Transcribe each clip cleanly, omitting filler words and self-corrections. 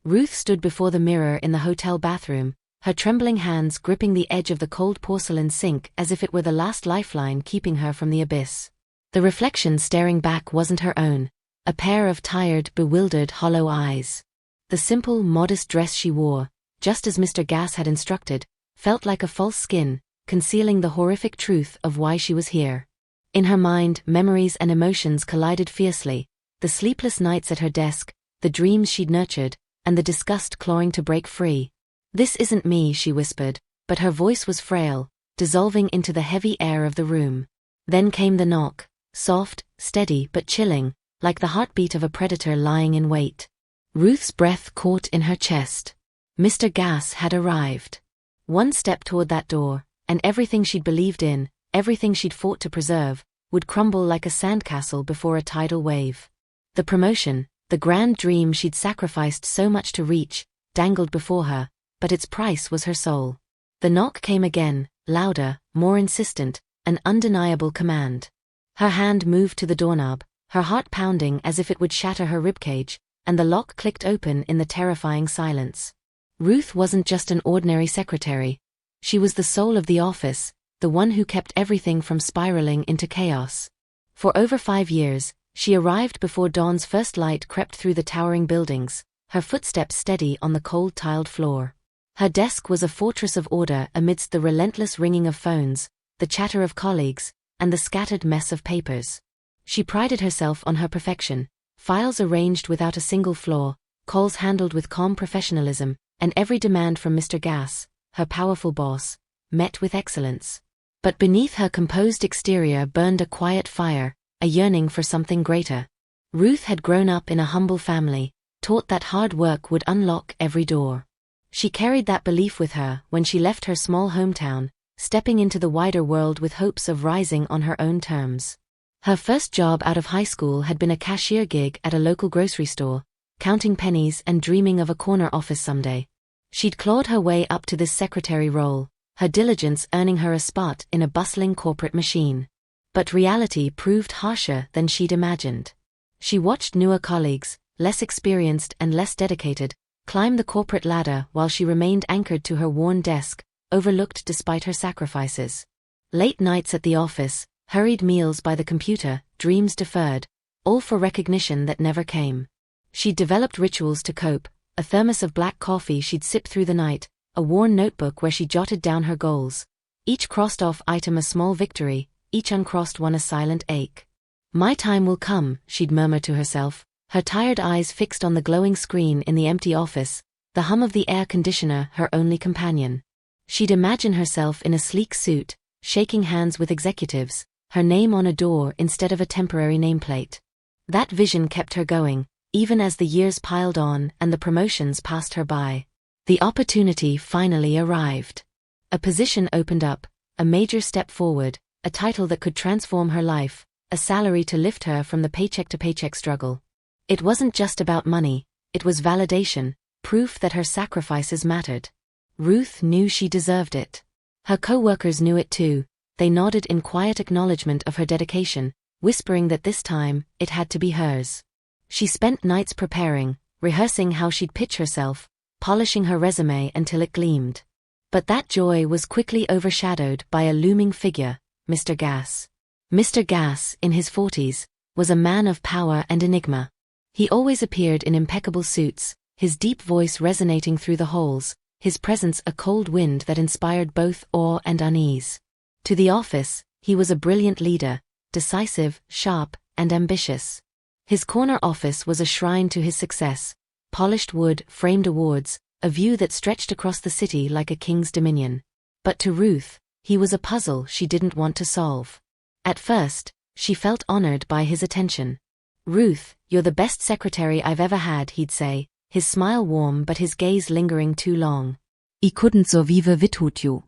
Ruth stood before the mirror in the hotel bathroom, her trembling hands gripping the edge of the cold porcelain sink as if it were the last lifeline keeping her from the abyss. The reflection staring back wasn't her own, a pair of tired, bewildered, hollow eyes. The simple, modest dress she wore, just as Mr. Gass had instructed, felt like a false skin, concealing the horrific truth of why she was here. In her mind, memories and emotions collided fiercely, the sleepless nights at her desk, the dreams she'd nurtured, and the disgust clawing to break free. "This isn't me," she whispered, but her voice was frail, dissolving into the heavy air of the room. Then came the knock, soft, steady but chilling, like the heartbeat of a predator lying in wait. Ruth's breath caught in her chest. Mr. Gass had arrived. One step toward that door, and everything she'd believed in, everything she'd fought to preserve, would crumble like a sandcastle before a tidal wave. The promotion, the grand dream she'd sacrificed so much to reach, dangled before her, but its price was her soul. The knock came again, louder, more insistent, an undeniable command. Her hand moved to the doorknob, her heart pounding as if it would shatter her ribcage, and the lock clicked open in the terrifying silence. Ruth wasn't just an ordinary secretary. She was the soul of the office, the one who kept everything from spiraling into chaos. For over 5 years, she arrived before dawn's first light crept through the towering buildings, her footsteps steady on the cold tiled floor. Her desk was a fortress of order amidst the relentless ringing of phones, the chatter of colleagues, and the scattered mess of papers. She prided herself on her perfection, files arranged without a single flaw, calls handled with calm professionalism, and every demand from Mr. Gass, her powerful boss, met with excellence. But beneath her composed exterior burned a quiet fire, a yearning for something greater. Ruth had grown up in a humble family, taught that hard work would unlock every door. She carried that belief with her when she left her small hometown, stepping into the wider world with hopes of rising on her own terms. Her first job out of high school had been a cashier gig at a local grocery store, counting pennies and dreaming of a corner office someday. She'd clawed her way up to this secretary role, her diligence earning her a spot in a bustling corporate machine. But reality proved harsher than she'd imagined. She watched newer colleagues, less experienced and less dedicated, climb the corporate ladder while she remained anchored to her worn desk, overlooked despite her sacrifices. Late nights at the office, hurried meals by the computer, dreams deferred, all for recognition that never came. She'd developed rituals to cope, a thermos of black coffee she'd sip through the night, a worn notebook where she jotted down her goals. Each crossed-off item a small victory, each uncrossed one a silent ache. "My time will come," she'd murmur to herself, her tired eyes fixed on the glowing screen in the empty office, the hum of the air conditioner her only companion. She'd imagine herself in a sleek suit, shaking hands with executives, her name on a door instead of a temporary nameplate. That vision kept her going, even as the years piled on and the promotions passed her by. The opportunity finally arrived. A position opened up, a major step forward, a title that could transform her life, a salary to lift her from the paycheck-to-paycheck struggle. It wasn't just about money, it was validation, proof that her sacrifices mattered. Ruth knew she deserved it. Her co-workers knew it too. They nodded in quiet acknowledgement of her dedication, whispering that this time, it had to be hers. She spent nights preparing, rehearsing how she'd pitch herself, polishing her resume until it gleamed. But that joy was quickly overshadowed by a looming figure, Mr. Gass. Mr. Gass, in his 40s, was a man of power and enigma. He always appeared in impeccable suits, his deep voice resonating through the halls, his presence a cold wind that inspired both awe and unease. To the office, he was a brilliant leader, decisive, sharp, and ambitious. His corner office was a shrine to his success, polished wood, framed awards, a view that stretched across the city like a king's dominion. But to Ruth, he was a puzzle she didn't want to solve. At first, she felt honored by his attention. "Ruth, you're the best secretary I've ever had," he'd say, his smile warm but his gaze lingering too long. "I couldn't survive without you."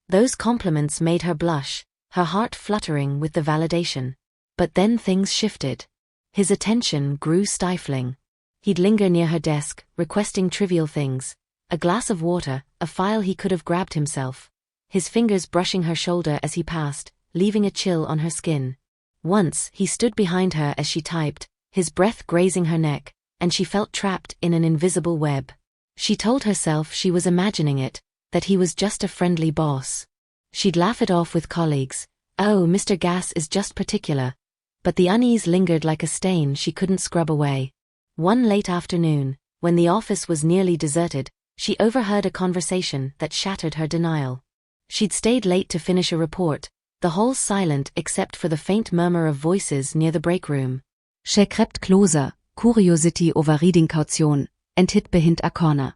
Those compliments made her blush, her heart fluttering with the validation. But then things shifted. His attention grew stifling. He'd linger near her desk, requesting trivial things, a glass of water, a file he could have grabbed himself, his fingers brushing her shoulder as he passed, leaving a chill on her skin. Once, he stood behind her as she typed, his breath grazing her neck, and she felt trapped in an invisible web. She told herself she was imagining it, that he was just a friendly boss. She'd laugh it off with colleagues. Oh, Mr. Gas is just particular. But the unease lingered like a stain she couldn't scrub away. One late afternoon, when the office was nearly deserted, she overheard a conversation that shattered her denial. She'd stayed late to finish a report, the hall silent except for the faint murmur of voices near the break room. She crept closer, curiosity overriding caution, and hid behind a corner.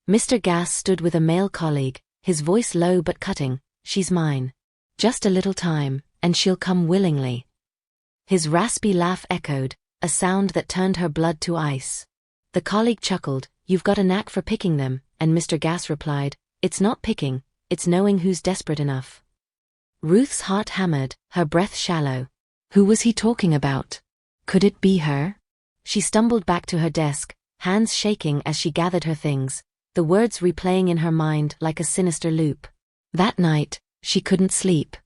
Mr. Gas stood with a male colleague, his voice low but cutting. She's mine. Just a little time, and she'll come willingly. His raspy laugh echoed, a sound that turned her blood to ice. The colleague chuckled, "You've got a knack for picking them," and Mr. Gas replied, "It's not picking, it's knowing who's desperate enough." Ruth's heart hammered, her breath shallow. Who was he talking about? Could it be her? She stumbled back to her desk, hands shaking as she gathered her things, the words replaying in her mind like a sinister loop. That night, she couldn't sleep.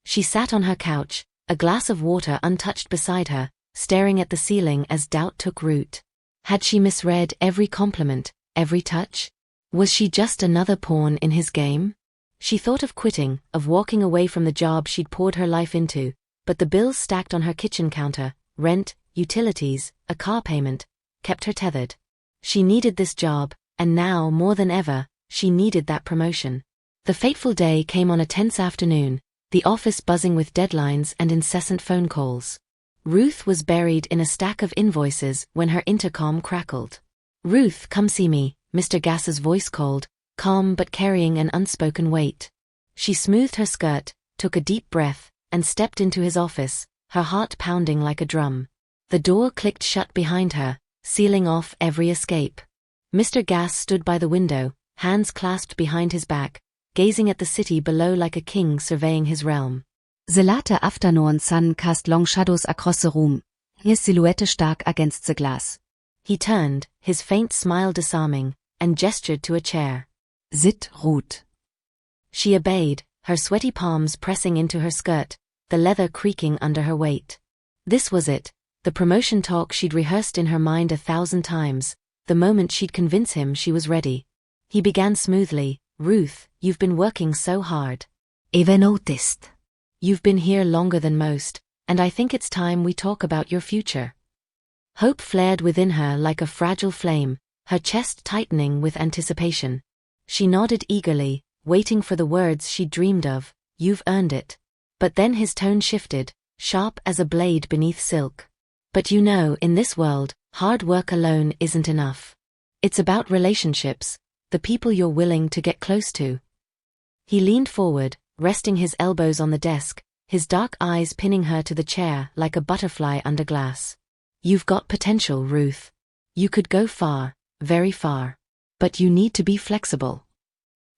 She sat on her couch, a glass of water untouched beside her, staring at the ceiling as doubt took root. Had she misread every compliment, every touch? Was she just another pawn in his game? She thought of quitting, of walking away from the job she'd poured her life into, but the bills stacked on her kitchen counter, rent, utilities, a car payment, kept her tethered. She needed this job, and now, more than ever, she needed that promotion. The fateful day came on a tense afternoon, the office buzzing with deadlines and incessant phone calls. Ruth was buried in a stack of invoices when her intercom crackled. "Ruth, come see me," Mr. Gass's voice called, calm but carrying an unspoken weight. She smoothed her skirt, took a deep breath, and stepped into his office, her heart pounding like a drum. The door clicked shut behind her, sealing off every escape. Mr. Gas stood by the window, hands clasped behind his back, gazing at the city below like a king surveying his realm. The late afternoon sun cast long shadows across the room, his silhouette stark against the glass. He turned, his faint smile disarming, and gestured to a chair. "Sit, Ruth." She obeyed, her sweaty palms pressing into her skirt, the leather creaking under her weight. This was it, the promotion talk she'd rehearsed in her mind 1,000 times, the moment she'd convince him she was ready. He began smoothly, "Ruth, you've been working so hard. I've noticed. You've been here longer than most, and I think it's time we talk about your future." Hope flared within her like a fragile flame, her chest tightening with anticipation. She nodded eagerly, waiting for the words she'd dreamed of, "You've earned it." But then his tone shifted, sharp as a blade beneath silk. "But you know, in this world, hard work alone isn't enough. It's about relationships, the people you're willing to get close to." He leaned forward, resting his elbows on the desk, his dark eyes pinning her to the chair like a butterfly under glass. "You've got potential, Ruth. You could go far, very far. But you need to be flexible."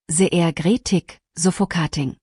The air grew thick, suffocating.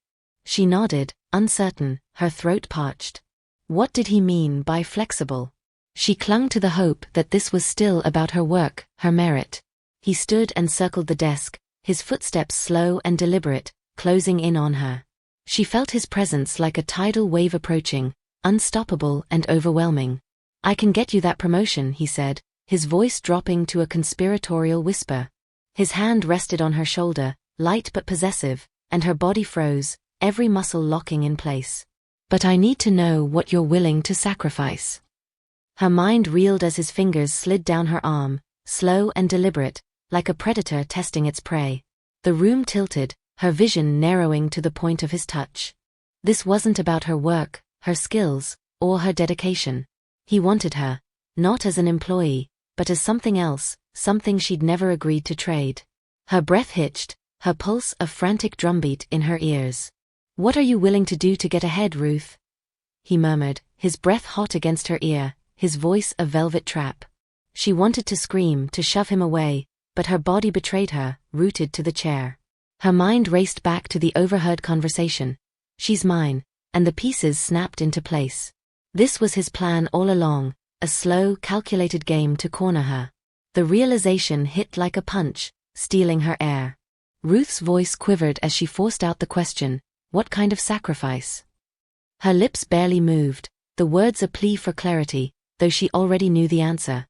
She nodded, uncertain, her throat parched. What did he mean by flexible? She clung to the hope that this was still about her work, her merit. He stood and circled the desk, his footsteps slow and deliberate, closing in on her. She felt his presence like a tidal wave approaching, unstoppable and overwhelming. "I can get you that promotion," he said, his voice dropping to a conspiratorial whisper. His hand rested on her shoulder, light but possessive, and her body froze, every muscle locking in place. "But I need to know what you're willing to sacrifice." Her mind reeled as his fingers slid down her arm, slow and deliberate, like a predator testing its prey. The room tilted, her vision narrowing to the point of his touch. This wasn't about her work, her skills, or her dedication. He wanted her, not as an employee, but as something else, something she'd never agreed to trade. Her breath hitched, her pulse a frantic drumbeat in her ears. "What are you willing to do to get ahead, Ruth?" he murmured, his breath hot against her ear, his voice a velvet trap. She wanted to scream, to shove him away, but her body betrayed her, rooted to the chair. Her mind raced back to the overheard conversation. "She's mine," and the pieces snapped into place. This was his plan all along, a slow, calculated game to corner her. The realization hit like a punch, stealing her air. Ruth's voice quivered as she forced out the question, "What kind of sacrifice?" Her lips barely moved, the words a plea for clarity, though she already knew the answer.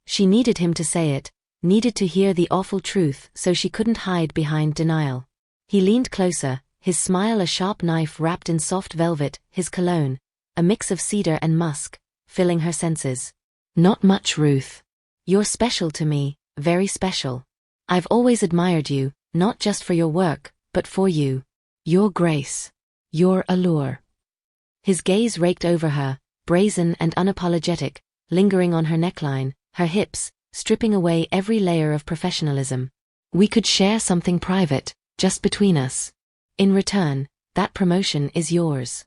She needed him to say it, needed to hear the awful truth so she couldn't hide behind denial. He leaned closer, his smile a sharp knife wrapped in soft velvet, his cologne, a mix of cedar and musk, filling her senses. Not much, Ruth. You're special to me, very special. I've always admired you, not just for your work, but for you. Your grace. Your allure. His gaze raked over her, brazen and unapologetic, lingering on her neckline, her hips, stripping away every layer of professionalism. We could share something private, just between us. In return, that promotion is yours.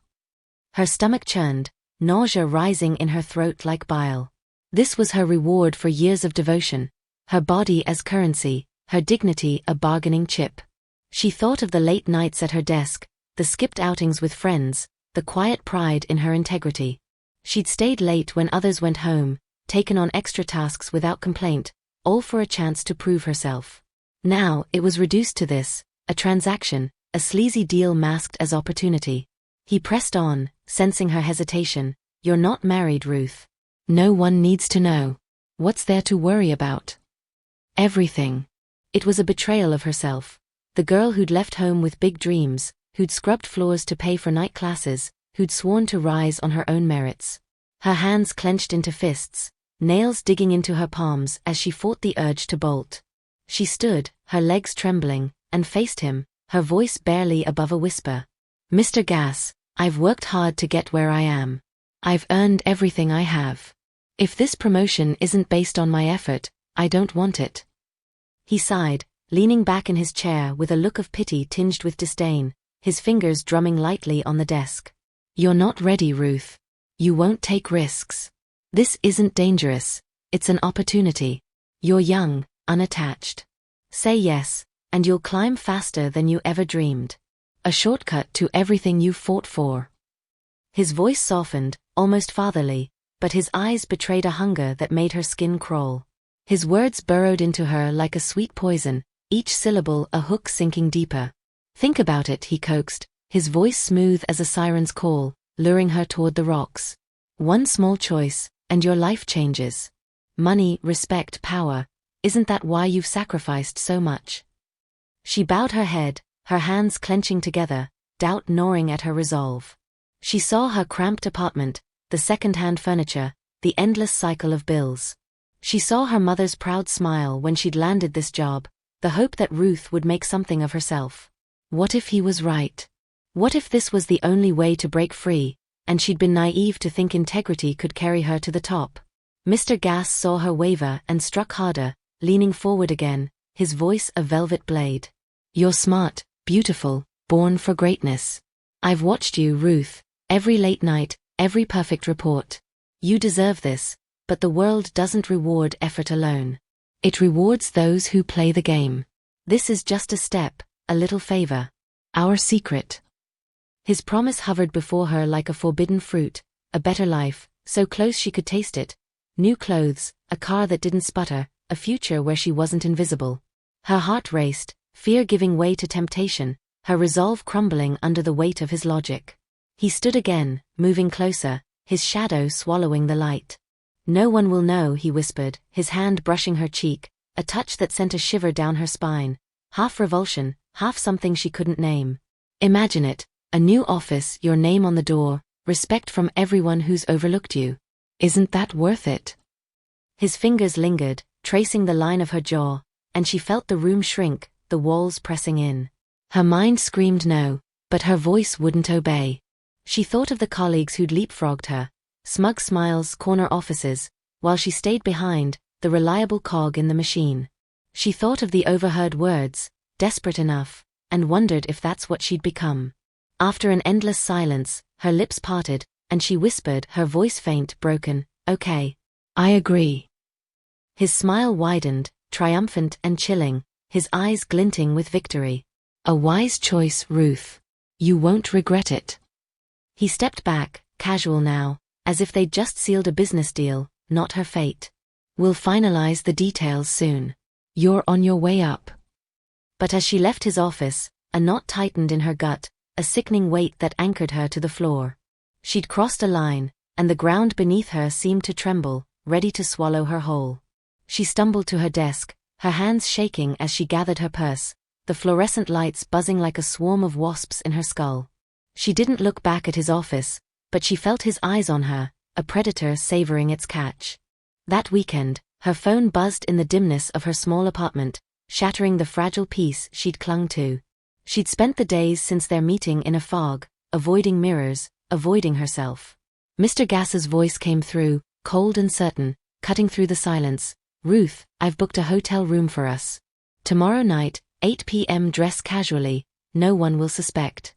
Her stomach churned, nausea rising in her throat like bile. This was her reward for years of devotion, her body as currency, her dignity a bargaining chip. She thought of the late nights at her desk, the skipped outings with friends, the quiet pride in her integrity. She'd stayed late when others went home, taken on extra tasks without complaint, all for a chance to prove herself. Now, it was reduced to this, a transaction, a sleazy deal masked as opportunity. He pressed on, sensing her hesitation. You're not married, Ruth. No one needs to know. What's there to worry about? Everything. It was a betrayal of herself. The girl who'd left home with big dreams, who'd scrubbed floors to pay for night classes, who'd sworn to rise on her own merits. Her hands clenched into fists, nails digging into her palms as she fought the urge to bolt. She stood, her legs trembling, and faced him, her voice barely above a whisper. Mr. Gass, I've worked hard to get where I am. I've earned everything I have. If this promotion isn't based on my effort, I don't want it. He sighed, leaning back in his chair with a look of pity tinged with disdain, his fingers drumming lightly on the desk. You're not ready, Ruth. You won't take risks. This isn't dangerous, it's an opportunity. You're young, unattached. Say yes, and you'll climb faster than you ever dreamed. A shortcut to everything you fought for. His voice softened, almost fatherly, but his eyes betrayed a hunger that made her skin crawl. His words burrowed into her like a sweet poison, each syllable a hook sinking deeper. Think about it, he coaxed, his voice smooth as a siren's call, luring her toward the rocks. One small choice, and your life changes. Money, respect, power. Isn't that why you've sacrificed so much? She bowed her head, her hands clenching together, doubt gnawing at her resolve. She saw her cramped apartment, the second-hand furniture, the endless cycle of bills. She saw her mother's proud smile when she'd landed this job, the hope that Ruth would make something of herself. What if he was right? What if this was the only way to break free, and she'd been naive to think integrity could carry her to the top? Mr. Gass saw her waver and struck harder, leaning forward again, his voice a velvet blade. You're smart, beautiful, born for greatness. I've watched you, Ruth, every late night, every perfect report. You deserve this, but the world doesn't reward effort alone. It rewards those who play the game. This is just a step, a little favor. Our secret. His promise hovered before her like a forbidden fruit, a better life, so close she could taste it. New clothes, a car that didn't sputter, a future where she wasn't invisible. Her heart raced, fear giving way to temptation, her resolve crumbling under the weight of his logic. He stood again, moving closer, his shadow swallowing the light. No one will know, he whispered, his hand brushing her cheek, a touch that sent a shiver down her spine, half revulsion, half something she couldn't name. Imagine it, a new office, your name on the door, respect from everyone who's overlooked you. Isn't that worth it? His fingers lingered, tracing the line of her jaw, and she felt the room shrink, the walls pressing in. Her mind screamed no, but her voice wouldn't obey. She thought of the colleagues who'd leapfrogged her, smug smiles, corner offices, while she stayed behind, the reliable cog in the machine. She thought of the overheard words, desperate enough, and wondered if that's what she'd become. After an endless silence, her lips parted, and she whispered, her voice faint, broken, okay. I agree. His smile widened, triumphant and chilling, his eyes glinting with victory. A wise choice, Ruth. You won't regret it. He stepped back, casual now, as if they'd just sealed a business deal, not her fate. We'll finalize the details soon. You're on your way up. But as she left his office, a knot tightened in her gut, a sickening weight that anchored her to the floor. She'd crossed a line, and the ground beneath her seemed to tremble, ready to swallow her whole. She stumbled to her desk, her hands shaking as she gathered her purse, the fluorescent lights buzzing like a swarm of wasps in her skull. She didn't look back at his office, but she felt his eyes on her, a predator savoring its catch. That weekend, her phone buzzed in the dimness of her small apartment, shattering the fragile peace she'd clung to. She'd spent the days since their meeting in a fog, avoiding mirrors, avoiding herself. Mr. Gass's voice came through, cold and certain, cutting through the silence. "Ruth, I've booked a hotel room for us. Tomorrow night, 8 p.m. Dress casually, no one will suspect."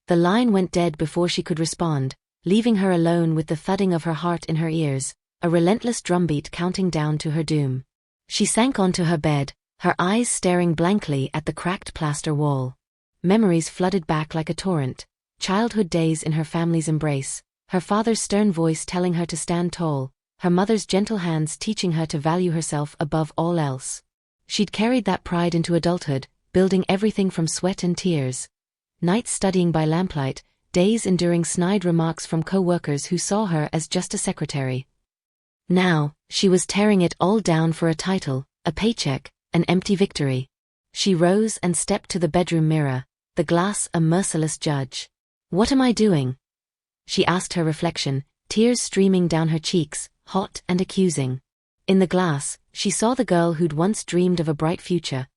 The line went dead before she could respond, leaving her alone with the thudding of her heart in her ears, a relentless drumbeat counting down to her doom. She sank onto her bed, her eyes staring blankly at the cracked plaster wall. Memories flooded back like a torrent, childhood days in her family's embrace, her father's stern voice telling her to stand tall, her mother's gentle hands teaching her to value herself above all else. She'd carried that pride into adulthood, building everything from sweat and tears. Nights studying by lamplight, days enduring snide remarks from co-workers who saw her as just a secretary. Now, she was tearing it all down for a title, a paycheck, an empty victory. She rose and stepped to the bedroom mirror, the glass a merciless judge. "What am I doing?" she asked her reflection, tears streaming down her cheeks, hot and accusing. In the glass, she saw the girl who'd once dreamed of a bright future.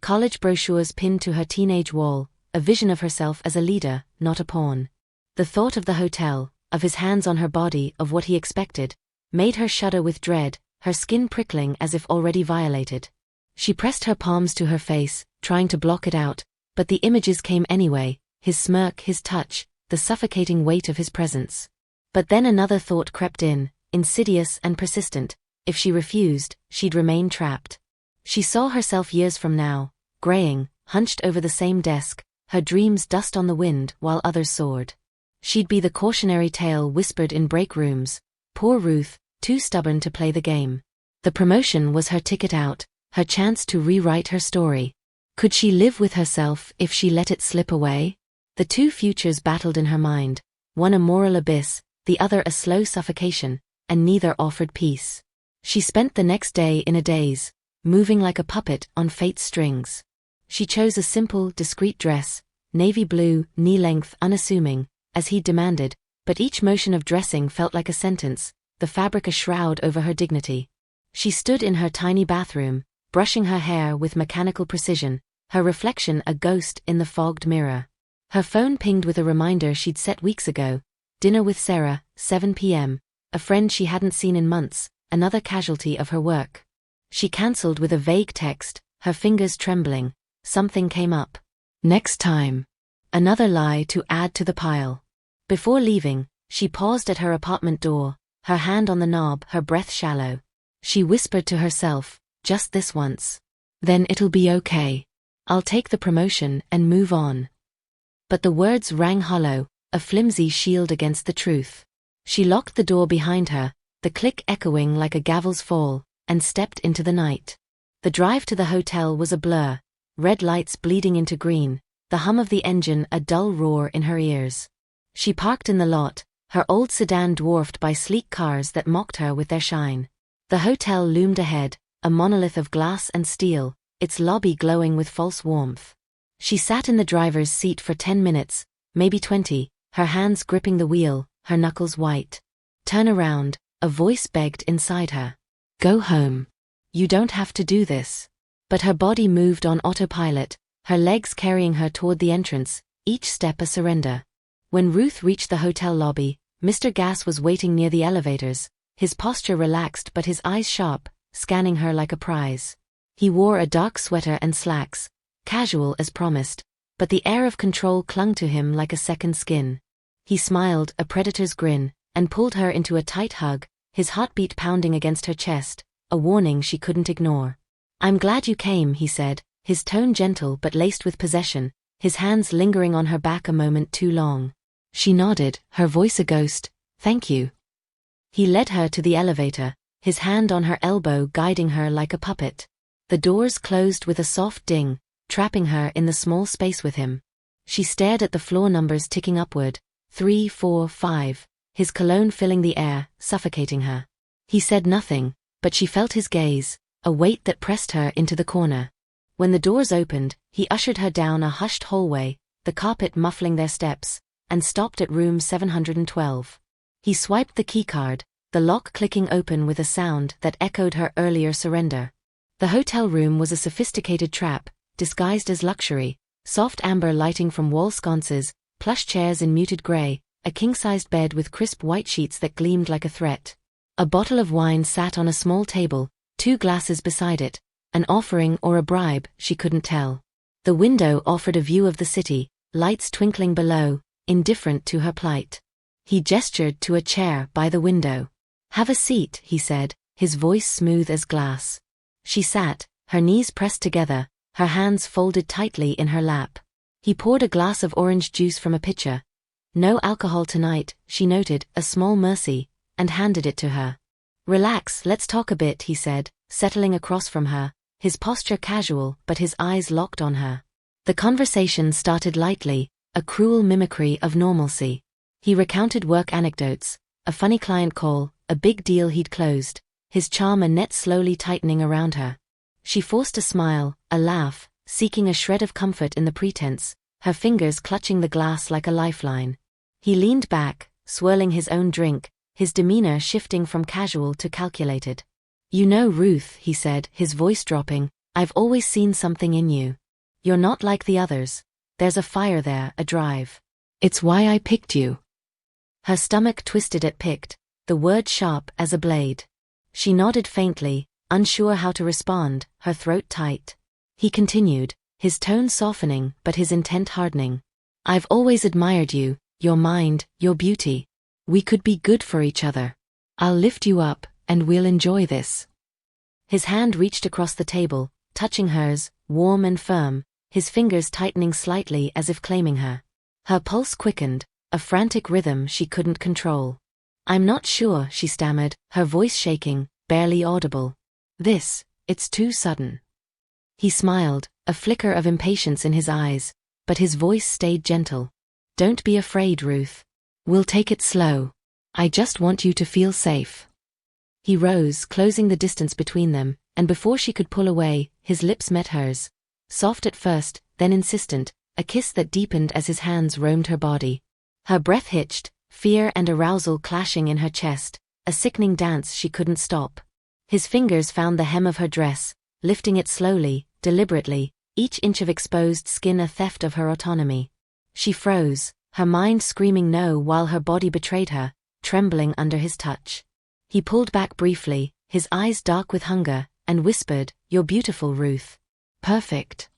College brochures pinned to her teenage wall, a vision of herself as a leader, not a pawn. The thought of the hotel, of his hands on her body, of what he expected, made her shudder with dread, her skin prickling as if already violated. She pressed her palms to her face, trying to block it out, but the images came anyway, his smirk, his touch, the suffocating weight of his presence. But then another thought crept in, insidious and persistent. If she refused, she'd remain trapped. She saw herself years from now, graying, hunched over the same desk, her dreams dust on the wind while others soared. She'd be the cautionary tale whispered in break rooms. Poor Ruth, too stubborn to play the game. The promotion was her ticket out, her chance to rewrite her story. Could she live with herself if she let it slip away? The two futures battled in her mind, one a moral abyss, the other a slow suffocation, and neither offered peace. She spent the next day in a daze, moving like a puppet on fate's strings. She chose a simple, discreet dress, navy blue, knee-length, unassuming, as he'd demanded, but each motion of dressing felt like a sentence, the fabric a shroud over her dignity. She stood in her tiny bathroom, brushing her hair with mechanical precision, her reflection a ghost in the fogged mirror. Her phone pinged with a reminder she'd set weeks ago, dinner with Sarah, 7 p.m., a friend she hadn't seen in months, another casualty of her work. She cancelled with a vague text, her fingers trembling. Something came up. Next time. Another lie to add to the pile. Before leaving, she paused at her apartment door, her hand on the knob, her breath shallow. She whispered to herself, just this once. Then it'll be okay. I'll take the promotion and move on. But the words rang hollow, a flimsy shield against the truth. She locked the door behind her, the click echoing like a gavel's fall, and stepped into the night. The drive to the hotel was a blur, red lights bleeding into green, the hum of the engine a dull roar in her ears. She parked in the lot, her old sedan dwarfed by sleek cars that mocked her with their shine. The hotel loomed ahead, a monolith of glass and steel, its lobby glowing with false warmth. She sat in the driver's seat for 10 minutes, maybe 20, her hands gripping the wheel, her knuckles white. "Turn around," a voice begged inside her. "Go home. You don't have to do this." But her body moved on autopilot, her legs carrying her toward the entrance, each step a surrender. When Ruth reached the hotel lobby, Mr. Gass was waiting near the elevators, his posture relaxed but his eyes sharp, scanning her like a prize. He wore a dark sweater and slacks, casual as promised, but the air of control clung to him like a second skin. He smiled, a predator's grin, and pulled her into a tight hug, his heartbeat pounding against her chest, a warning she couldn't ignore. "I'm glad you came," he said, his tone gentle but laced with possession, his hands lingering on her back a moment too long. She nodded, her voice a ghost, "Thank you." He led her to the elevator, his hand on her elbow guiding her like a puppet. The doors closed with a soft ding, trapping her in the small space with him. She stared at the floor numbers ticking upward, 3, 4, 5, his cologne filling the air, suffocating her. He said nothing, but she felt his gaze, a weight that pressed her into the corner. When the doors opened, he ushered her down a hushed hallway, the carpet muffling their steps, and stopped at room 712. He swiped the keycard, the lock clicking open with a sound that echoed her earlier surrender. The hotel room was a sophisticated trap, disguised as luxury, soft amber lighting from wall sconces, plush chairs in muted grey, a king-sized bed with crisp white sheets that gleamed like a threat. A bottle of wine sat on a small table, 2 glasses beside it, an offering or a bribe, she couldn't tell. The window offered a view of the city, lights twinkling below, indifferent to her plight. He gestured to a chair by the window. "Have a seat," he said, his voice smooth as glass. She sat, her knees pressed together, her hands folded tightly in her lap. He poured a glass of orange juice from a pitcher. "No alcohol tonight," she noted, a small mercy, and handed it to her. "Relax, let's talk a bit," he said, settling across from her, his posture casual but his eyes locked on her. The conversation started lightly, a cruel mimicry of normalcy. He recounted work anecdotes, a funny client call, a big deal he'd closed, his charm a net slowly tightening around her. She forced a smile, a laugh, seeking a shred of comfort in the pretense, her fingers clutching the glass like a lifeline. He leaned back, swirling his own drink, his demeanor shifting from casual to calculated. "You know, Ruth," he said, his voice dropping, "I've always seen something in you. You're not like the others. There's a fire there, a drive. It's why I picked you." Her stomach twisted at picked, the word sharp as a blade. She nodded faintly, unsure how to respond, her throat tight. He continued, his tone softening but his intent hardening. "I've always admired you, your mind, your beauty. We could be good for each other. I'll lift you up, and we'll enjoy this." His hand reached across the table, touching hers, warm and firm, his fingers tightening slightly as if claiming her. Her pulse quickened, a frantic rhythm she couldn't control. "I'm not sure," she stammered, her voice shaking, barely audible. It's too sudden." He smiled, a flicker of impatience in his eyes, but his voice stayed gentle. "Don't be afraid, Ruth. We'll take it slow. I just want you to feel safe." He rose, closing the distance between them, and before she could pull away, his lips met hers. Soft at first, then insistent, a kiss that deepened as his hands roamed her body. Her breath hitched, fear and arousal clashing in her chest, a sickening dance she couldn't stop. His fingers found the hem of her dress, lifting it slowly, deliberately, each inch of exposed skin a theft of her autonomy. She froze, her mind screaming no while her body betrayed her, trembling under his touch. He pulled back briefly, his eyes dark with hunger, and whispered, "You're beautiful, Ruth. Perfect."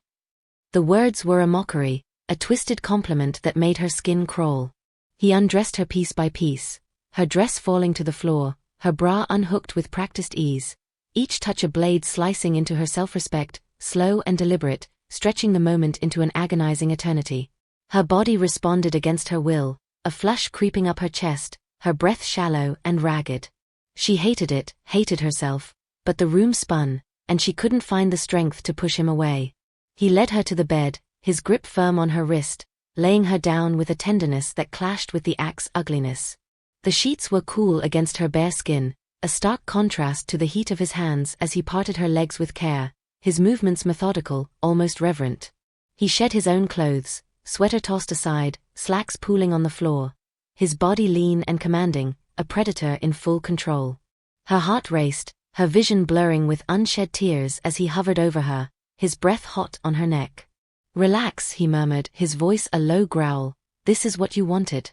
The words were a mockery, a twisted compliment that made her skin crawl. He undressed her piece by piece, her dress falling to the floor, her bra unhooked with practiced ease, each touch a blade slicing into her self-respect, slow and deliberate, stretching the moment into an agonizing eternity. Her body responded against her will, a flush creeping up her chest, her breath shallow and ragged. She hated it, hated herself, but the room spun, and she couldn't find the strength to push him away. He led her to the bed, his grip firm on her wrist, laying her down with a tenderness that clashed with the act's ugliness. The sheets were cool against her bare skin, a stark contrast to the heat of his hands as he parted her legs with care, his movements methodical, almost reverent. He shed his own clothes, sweater tossed aside, slacks pooling on the floor, his body lean and commanding, a predator in full control. Her heart raced, her vision blurring with unshed tears as he hovered over her, his breath hot on her neck. "Relax," he murmured, his voice a low growl, "this is what you wanted."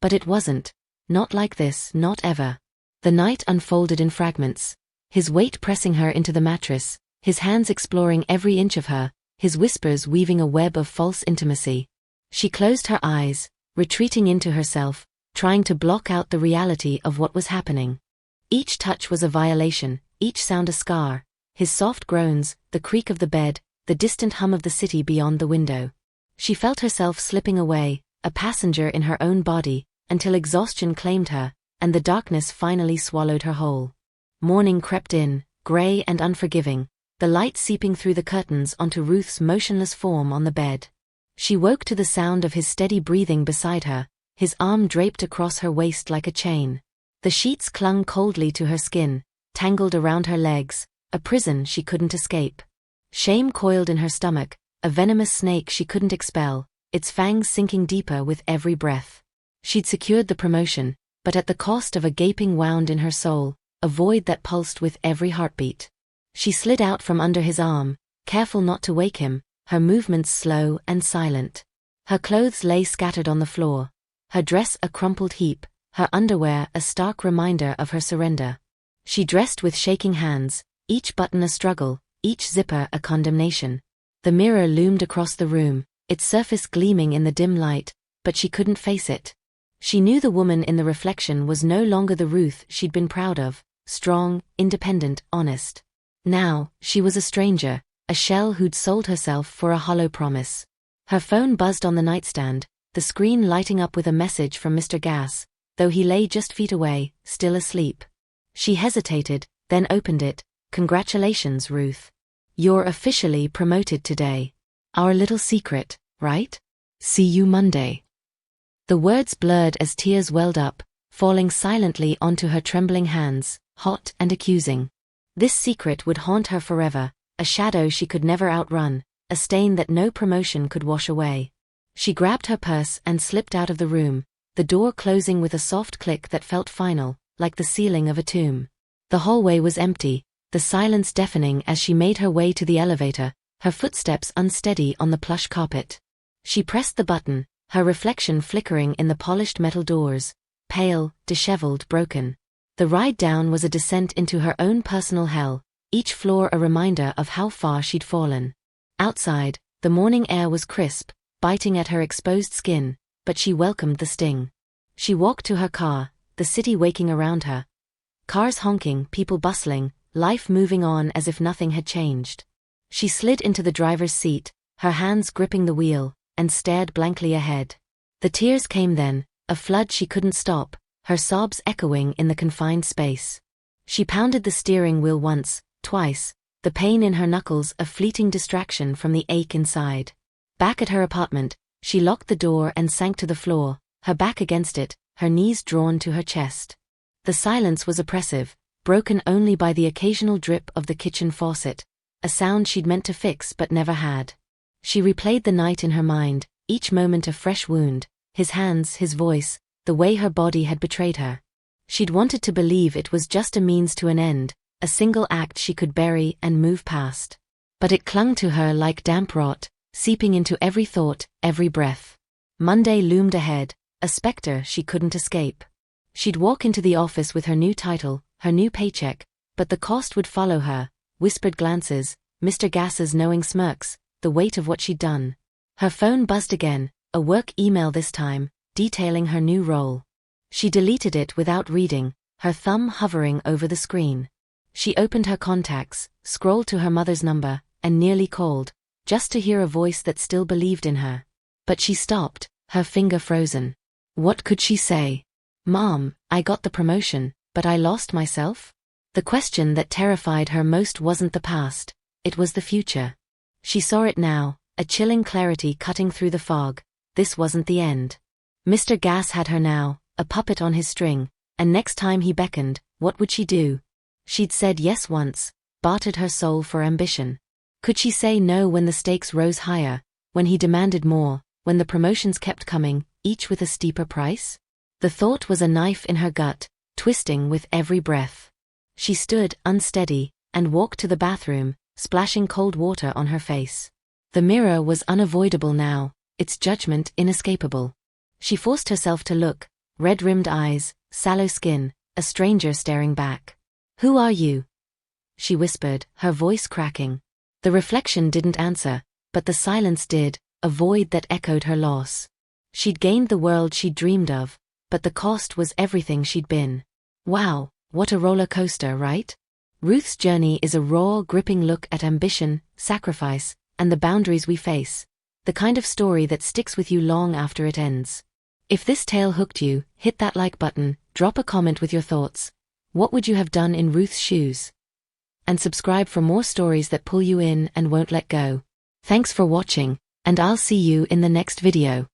But it wasn't. Not like this, not ever. The night unfolded in fragments, his weight pressing her into the mattress, his hands exploring every inch of her, his whispers weaving a web of false intimacy. She closed her eyes, retreating into herself, trying to block out the reality of what was happening. Each touch was a violation, each sound a scar, his soft groans, the creak of the bed, the distant hum of the city beyond the window. She felt herself slipping away, a passenger in her own body, until exhaustion claimed her, and the darkness finally swallowed her whole. Morning crept in, gray and unforgiving, the light seeping through the curtains onto Ruth's motionless form on the bed. She woke to the sound of his steady breathing beside her, his arm draped across her waist like a chain. The sheets clung coldly to her skin, tangled around her legs, a prison she couldn't escape. Shame coiled in her stomach, a venomous snake she couldn't expel, its fangs sinking deeper with every breath. She'd secured the promotion, but at the cost of a gaping wound in her soul, a void that pulsed with every heartbeat. She slid out from under his arm, careful not to wake him, her movements slow and silent. Her clothes lay scattered on the floor, her dress a crumpled heap, her underwear a stark reminder of her surrender. She dressed with shaking hands, each button a struggle, each zipper a condemnation. The mirror loomed across the room, its surface gleaming in the dim light, but she couldn't face it. She knew the woman in the reflection was no longer the Ruth she'd been proud of, strong, independent, honest. Now, she was a stranger, a shell who'd sold herself for a hollow promise. Her phone buzzed on the nightstand, the screen lighting up with a message from Mr. Gass, though he lay just feet away, still asleep. She hesitated, then opened it. "Congratulations, Ruth. You're officially promoted today. Our little secret, right? See you Monday." The words blurred as tears welled up, falling silently onto her trembling hands, hot and accusing. This secret would haunt her forever, a shadow she could never outrun, a stain that no promotion could wash away. She grabbed her purse and slipped out of the room, the door closing with a soft click that felt final, like the ceiling of a tomb. The hallway was empty, the silence deafening as she made her way to the elevator, her footsteps unsteady on the plush carpet. She pressed the button, her reflection flickering in the polished metal doors, pale, disheveled, broken. The ride down was a descent into her own personal hell, each floor a reminder of how far she'd fallen. Outside, the morning air was crisp, biting at her exposed skin, but she welcomed the sting. She walked to her car, the city waking around her. Cars honking, people bustling, life moving on as if nothing had changed. She slid into the driver's seat, her hands gripping the wheel, and stared blankly ahead. The tears came then, a flood she couldn't stop, her sobs echoing in the confined space. She pounded the steering wheel once, twice, the pain in her knuckles a fleeting distraction from the ache inside. Back at her apartment, she locked the door and sank to the floor, her back against it, her knees drawn to her chest. The silence was oppressive, broken only by the occasional drip of the kitchen faucet, a sound she'd meant to fix but never had. She replayed the night in her mind, each moment a fresh wound, his hands, his voice, the way her body had betrayed her. She'd wanted to believe it was just a means to an end, a single act she could bury and move past. But it clung to her like damp rot, seeping into every thought, every breath. Monday loomed ahead, a specter she couldn't escape. She'd walk into the office with her new title, her new paycheck, but the cost would follow her, whispered glances, Mr. Gass's knowing smirks, the weight of what she'd done. Her phone buzzed again, a work email this time, detailing her new role. She deleted it without reading, her thumb hovering over the screen. She opened her contacts, scrolled to her mother's number, and nearly called, just to hear a voice that still believed in her. But she stopped, her finger frozen. What could she say? "Mom, I got the promotion, but I lost myself?" The question that terrified her most wasn't the past, it was the future. She saw it now, a chilling clarity cutting through the fog. This wasn't the end. Mr. Gass had her now, a puppet on his string, and next time he beckoned, what would she do? She'd said yes once, bartered her soul for ambition. Could she say no when the stakes rose higher, when he demanded more, when the promotions kept coming, each with a steeper price? The thought was a knife in her gut, twisting with every breath. She stood, unsteady, and walked to the bathroom, splashing cold water on her face. The mirror was unavoidable now, its judgment inescapable. She forced herself to look, red-rimmed eyes, sallow skin, a stranger staring back. "Who are you?" she whispered, her voice cracking. The reflection didn't answer, but the silence did, a void that echoed her loss. She'd gained the world she'd dreamed of, but the cost was everything she'd been. Wow, what a roller coaster, right? Ruth's journey is a raw, gripping look at ambition, sacrifice, and the boundaries we face, the kind of story that sticks with you long after it ends. If this tale hooked you, hit that like button, drop a comment with your thoughts. What would you have done in Ruth's shoes? And subscribe for more stories that pull you in and won't let go. Thanks for watching, and I'll see you in the next video.